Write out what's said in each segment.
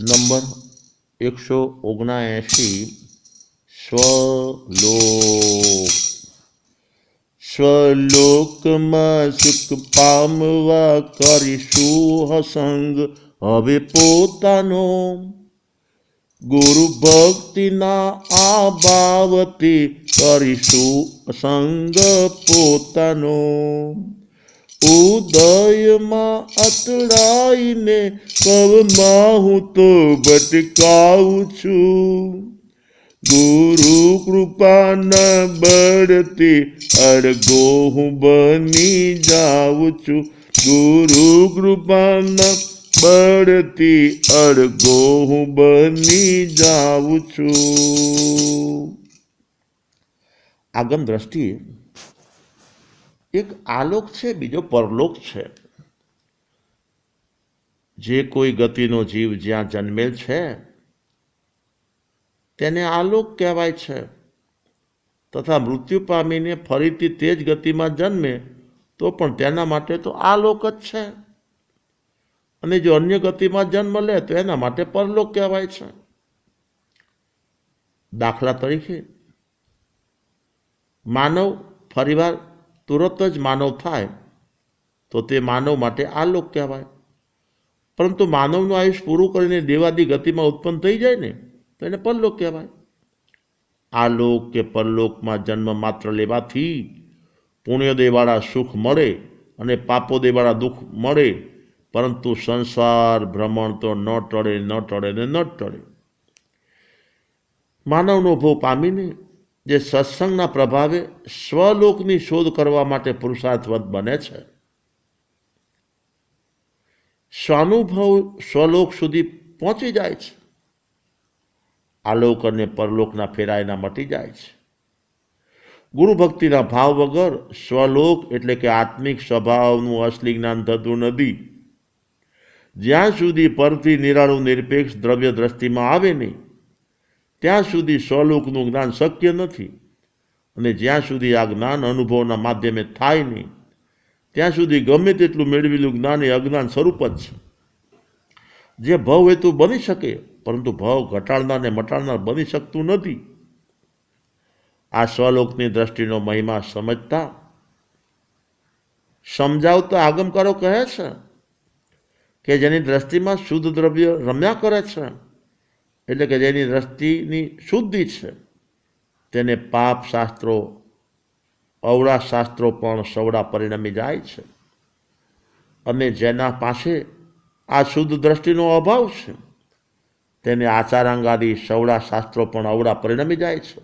Number 179 સ્વલોક. સ્વલોકમાં સુખ પામવા કરીશું હસંગ હવે પોતાનો. ગુરુ ભક્તિના આ ભાવથી કરીશું અસંગ પોતાનો. ઉદયમાં અતડાઈને કવમાં હું તો ભટકાવું છું. ગુરુ કૃપાના બળથી અડગો હું બની જાઉં છું. ગુરુ કૃપાના બળથી અડગો હું બની જાઉં છું. આગમ દ્રષ્ટિએ એક આલોક છે, બીજો પરલોક છે. જે કોઈ ગતિનો જીવ જ્યાં જન્મેલ છે તેને આલોક કહેવાય છે, તથા મૃત્યુ પામીને ફરીથી તે જ ગતિમાં જન્મે તો પણ તેના માટે તો આલોક જ છે. અને જો અન્ય ગતિમાં જન્મ લે તો એના માટે પરલોક કહેવાય છે. દાખલા તરીકે માનવ ફરીવાર તુરત જ માનવ થાય તો તે માનવ માટે આલોક કહેવાય. પરંતુ માનવનું આયુષ્ય પૂરું કરીને દેવાદી ગતિમાં ઉત્પન્ન થઈ જાય ને તો એને પરલોક કહેવાય. આલોક કે પરલોકમાં જન્મ માત્ર લેવાથી પુણ્યદેવાળા સુખ મળે અને પાપોદેવાળા દુઃખ મળે, પરંતુ સંસાર ભ્રમણ તો ન ટળે ન ટળે ને ન ટળે. માનવનો ભોગ પામીને જે સત્સંગના પ્રભાવે સ્વલોકની શોધ કરવા માટે પુરુષાર્થવત બને છે, સ્વાનુભવ સ્વલોક સુધી પહોંચી જાય છે. આલોક અને પરલોકના ફેરાયના મટી જાય છે. ગુરુ ભક્તિના ભાવ વગર સ્વલોક એટલે કે આત્મિક સ્વભાવનું અસલી જ્ઞાન થતું નથી. જ્યાં સુધી પરથી નિરાળું નિરપેક્ષ દ્રવ્ય દ્રષ્ટિમાં આવે નહીં ત્યાં સુધી સ્વલોકનું જ્ઞાન શક્ય નથી. અને જ્યાં સુધી આ જ્ઞાન અનુભવના માધ્યમે થાય નહીં ત્યાં સુધી ગમે તેટલું મેળવેલું જ્ઞાન એ અજ્ઞાન સ્વરૂપ જ છે. જે ભવ હેતુ બની શકે પરંતુ ભવ ઘટાડનાર ને મટાડનાર બની શકતું નથી. આ સ્વલોકની દ્રષ્ટિનો મહિમા સમજતા સમજાવતા આગમકારો કહે છે કે જેની દ્રષ્ટિમાં શુદ્ધ દ્રવ્ય રમ્યા કરે છે, એટલે કે જેની દ્રષ્ટિની શુદ્ધિ છે, તેને પાપ શાસ્ત્રો અવળા શાસ્ત્રો પણ સવડા પરિણમી જાય છે. અને જેના પાસે આ શુદ્ધ દ્રષ્ટિનો અભાવ છે તેને આચારાંગાદી સવડા શાસ્ત્રો પણ અવળા પરિણમી જાય છે.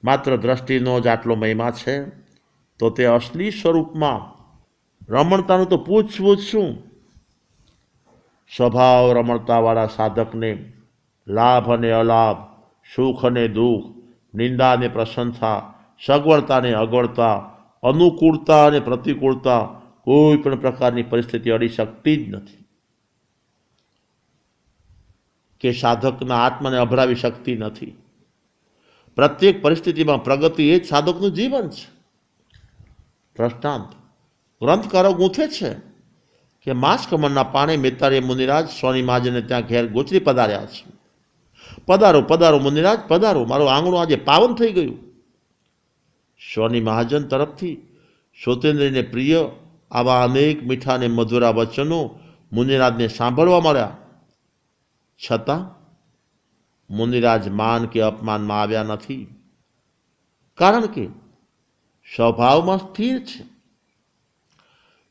માત્ર દ્રષ્ટિનો જ આટલો મહિમા છે તો તે અસલી સ્વરૂપમાં રમણતાનું તો પૂછવું જ શું. સ્વભાવ રમણતાવાળા સાધકને લાભ અને અલાભ, સુખ અને દુઃખ, નિંદા અને પ્રશંસા, સગવડતા અને અગવડતા, અનુકૂળતા અને પ્રતિકૂળતા કોઈ પણ પ્રકારની પરિસ્થિતિ અડી શકતી જ નથી, કે સાધકના આત્માને અભડાવી શકતી નથી. પ્રત્યેક પરિસ્થિતિમાં પ્રગતિ એ જ સાધકનું જીવન છે. દ્રષ્ટાંત ગ્રંથકારો ગૂંથે છે કે માસ કમળના પાણે મેતારે મુનિરાજ સોની મહાજને ત્યાં ઘેર ગોચરી પધાર્યા છે. પધારો પધારો મુનિરાજ પધારો, મારું આંગણું આજે પાવન થઈ ગયું. સોની મહાજન તરફથી સોતેન્દ્રને પ્રિય આવા અનેક મીઠા અને મધુરા વચનો મુનિરાજને સાંભળવા મળ્યા. છતાં મુનિરાજ માન કે અપમાનમાં આવ્યા નથી, કારણ કે સ્વભાવમાં સ્થિર છે.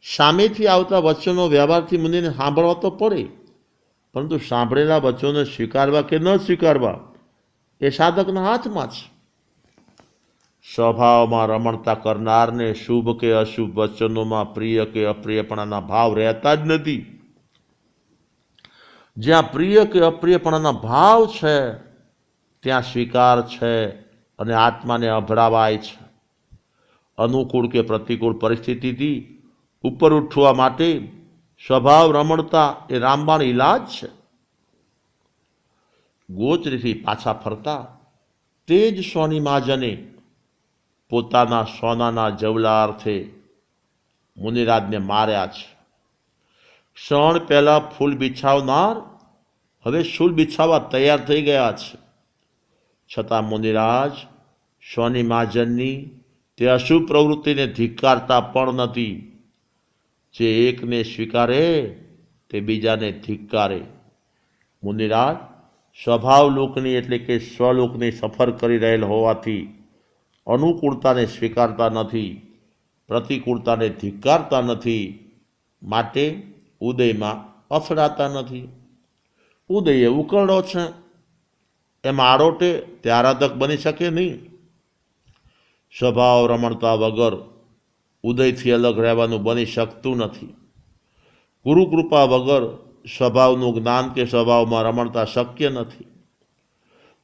સામેથી આવતા વચનો વ્યવહારથી મુનિને સાંભળવા તો પડે, પરંતુ સાંભળેલા વચનોને સ્વીકારવા કે ન સ્વીકારવા એ સાધકના હાથમાં છે. સ્વભાવમાં રમણતા કરનારને શુભ કે અશુભ વચનોમાં પ્રિય કે અપ્રિયપણાના ભાવ રહેતા જ નથી. જ્યાં પ્રિય કે અપ્રિયપણાના ભાવ છે ત્યાં સ્વીકાર છે અને આત્માને અભડાવાય છે. અનુકૂળ કે પ્રતિકૂળ પરિસ્થિતિથી ઉપર ઉઠવા માટે સ્વભાવ રમણતા એ રામબાણ ઇલાજ છે. ગોચરીથી પાછા ફરતા તે જ સોની મહાજને પોતાના સોનાના જવલા અર્થે મુનિરાજને માર્યા છે. ક્ષણ પહેલા ફૂલ બિછાવનાર હવે શૂલ બિછાવવા તૈયાર થઈ ગયા છે. છતાં મુનિરાજ સ્વની મહાજનની તે અશુભ પ્રવૃત્તિને ધિક્કારતા પણ નથી. જે એકને સ્વીકારે તે બીજાને ધિક્કારે. મુનિરાજ સ્વભાવ લોકની એટલે કે સ્વલોકની સફર કરી રહેલ હોવાથી અનુકૂળતાને સ્વીકારતા નથી, પ્રતિકૂળતાને ધિક્કારતા નથી, માટે ઉદયમાં અથડાતા નથી. ઉદય એ ઉકરડો છે, એમાં આરોટે તે આરાધક બની શકે નહીં. સ્વભાવ રમણતા વગર ઉદયથી અલગ રહેવાનું બની શકતું નથી. ગુરુકૃપા વગર સ્વભાવનું જ્ઞાન કે સ્વભાવમાં રમણતા શક્ય નથી.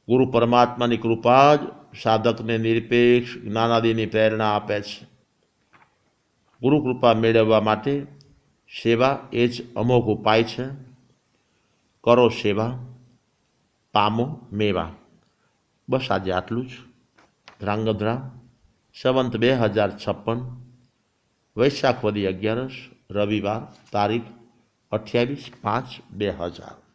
ગુરુ પરમાત્માની કૃપા જ સાધકને નિરપેક્ષ જ્ઞાનાદિની પ્રેરણા આપે છે. ગુરુકૃપા મેળવવા માટે સેવા એ જ અમોઘ ઉપાય છે. કરો સેવા, પામો મેવા. બસ આજે આટલું જ. ધ્રાંગધ્રા સંવંત 2056 વૈશાખ વદી 11 રવિવાર તારીખ 28/5/2000.